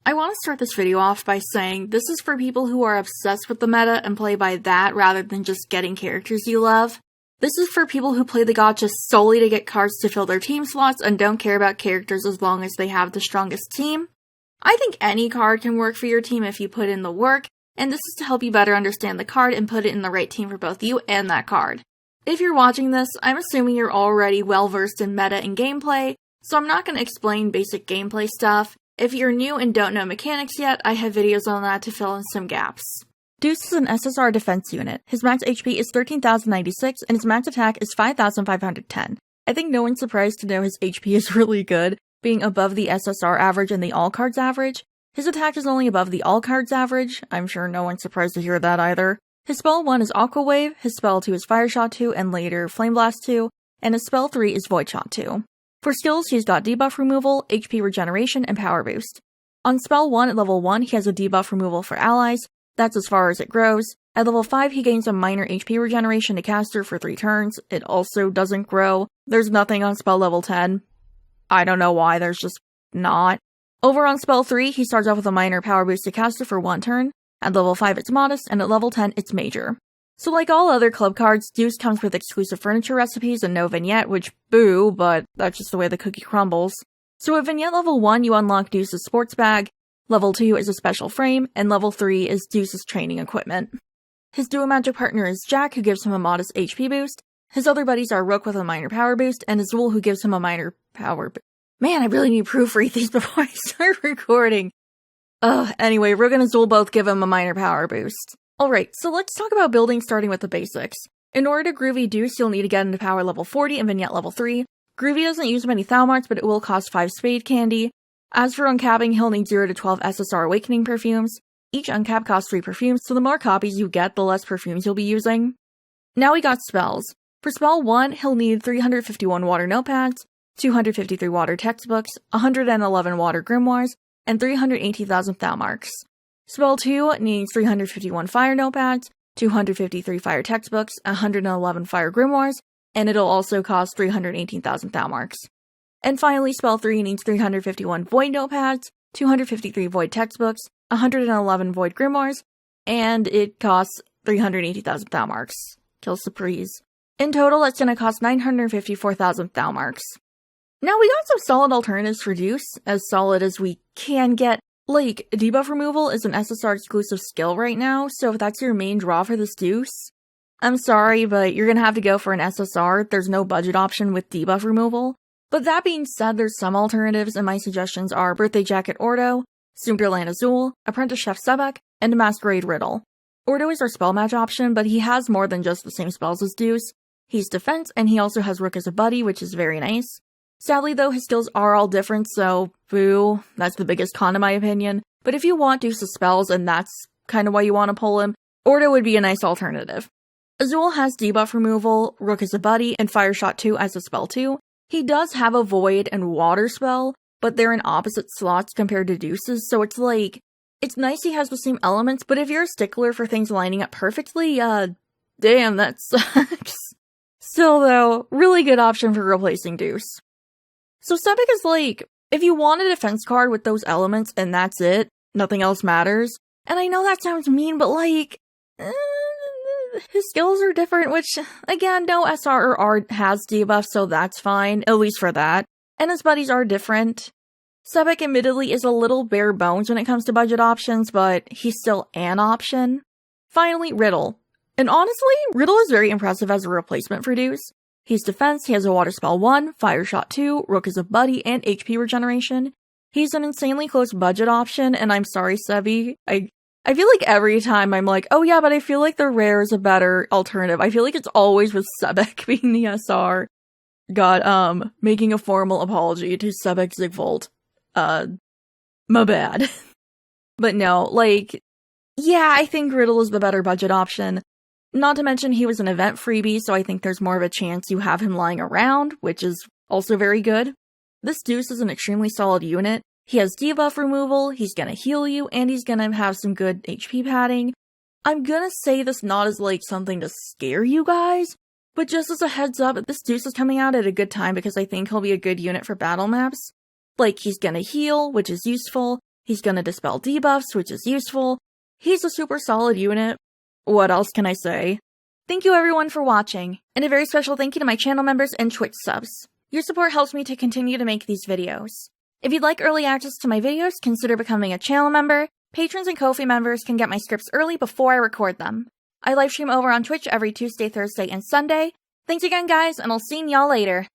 I want to start this video off by saying this is for people who are obsessed with the meta and play by that rather than just getting characters you love. This is for people who play the gacha solely to get cards to fill their team slots and don't care about characters as long as they have the strongest team. I think any card can work for your team if you put in the work, and this is to help you better understand the card and put it in the right team for both you and that card. If you're watching this, I'm assuming you're already well versed in meta and gameplay, so I'm not going to explain basic gameplay stuff. If you're new and don't know mechanics yet, I have videos on that to fill in some gaps. Deuce is an SSR defense unit. His max HP is 13,096 and his max attack is 5,510. I think no one's surprised to know his HP is really good, being above the SSR average and the all cards average. His attack is only above the all cards average. I'm sure no one's surprised to hear that either. His spell 1 is Aqua Wave, his spell 2 is Fire Shot 2, and later Flame Blast 2, and his spell 3 is Void Shot 2. For skills, he's got debuff removal, HP regeneration, and power boost. On spell 1 at level 1, he has a debuff removal for allies. That's as far as it grows. At level 5, he gains a minor HP regeneration to caster for 3 turns. It also doesn't grow. There's nothing on spell level 10. I don't know why, there's just not. Over on spell 3, he starts off with a minor power boost to caster for 1 turn. At level 5, it's modest, and at level 10, it's major. So like all other club cards, Deuce comes with exclusive furniture recipes and no vignette, which boo, but that's just the way the cookie crumbles. So at vignette level 1, you unlock Deuce's sports bag, level 2 is a special frame, and level 3 is Deuce's training equipment. His duo magic partner is Jack, who gives him a modest HP boost. His other buddies are Rook with a minor power boost, and Azul, who gives him a minor power boost. Man, I really need to proofread these before I start recording. Anyway, Rook and Azul both give him a minor power boost. Alright, so let's talk about building starting with the basics. In order to Groovy Deuce, you'll need to get into power level 40 and vignette level 3. Groovy doesn't use many Thalmarts, but it will cost 5 Spade Candy. As for uncapping, he'll need 0 to 12 SSR Awakening perfumes. Each uncap costs 3 perfumes, so the more copies you get, the less perfumes you'll be using. Now we got spells. For spell 1, he'll need 351 water notepads, 253 water textbooks, 111 water grimoires, and 380,000 Thalmarks. Spell 2 needs 351 fire notepads, 253 fire textbooks, 111 fire grimoires, and it'll also cost 318,000 Thalmarks. And finally, spell 3 needs 351 void notepads, 253 void textbooks, 111 void grimoires, and it costs 380,000 Thalmarks. Kills the breeze. In total, that's gonna cost 954,000 Thalmarks. Now we got some solid alternatives for Deuce, as solid as we can get. Like, debuff removal is an SSR exclusive skill right now, so if that's your main draw for this Deuce, I'm sorry, but you're gonna have to go for an SSR. There's no budget option with debuff removal. But that being said, there's some alternatives, and my suggestions are Birthday Jacket Ordo, Sunderland Azul, Apprentice Chef Sebek, and Masquerade Riddle. Ordo is our spell match option, but he has more than just the same spells as Deuce. He's defense, and he also has Rook as a buddy, which is very nice. Sadly though, his skills are all different, so boo, that's the biggest con in my opinion. But if you want Deuce's spells, and that's kind of why you want to pull him, Ordo would be a nice alternative. Azul has debuff removal, Rook as a buddy, and Fire Shot 2 as a spell too. He does have a Void and Water spell, but they're in opposite slots compared to Deuce's, so it's like, it's nice he has the same elements, but if you're a stickler for things lining up perfectly, damn, that sucks. Still though, really good option for replacing Deuce. So Sebek is like, if you want a defense card with those elements and that's it, nothing else matters. And I know that sounds mean, but like, his skills are different, which, again, no SR or R has debuff, so that's fine, at least for that. And his buddies are different. Sebek admittedly is a little bare bones when it comes to budget options, but he's still an option. Finally, Riddle. And honestly, Riddle is very impressive as a replacement for Deuce. He's defense, he has a water spell 1, fire shot 2, Rook as a buddy, and HP regeneration. He's an insanely close budget option, and I'm sorry, Sebi. I feel like every time I'm like, oh yeah, but I feel like the rare is a better alternative. I feel like it's always with Sebek being the SR. God, making a formal apology to Sebek Zigvolt. My bad. But no, like, yeah, I think Riddle is the better budget option. Not to mention he was an event freebie, so I think there's more of a chance you have him lying around, which is also very good. This Deuce is an extremely solid unit. He has debuff removal, he's gonna heal you, and he's gonna have some good HP padding. I'm gonna say this not as like something to scare you guys, but just as a heads up, this Deuce is coming out at a good time because I think he'll be a good unit for battle maps. Like, he's gonna heal, which is useful. He's gonna dispel debuffs, which is useful. He's a super solid unit. What else can I say? Thank you everyone for watching, and a very special thank you to my channel members and Twitch subs. Your support helps me to continue to make these videos. If you'd like early access to my videos, consider becoming a channel member. Patrons and Ko-fi members can get my scripts early before I record them. I livestream over on Twitch every Tuesday, Thursday, and Sunday. Thanks again guys, and I'll see y'all later.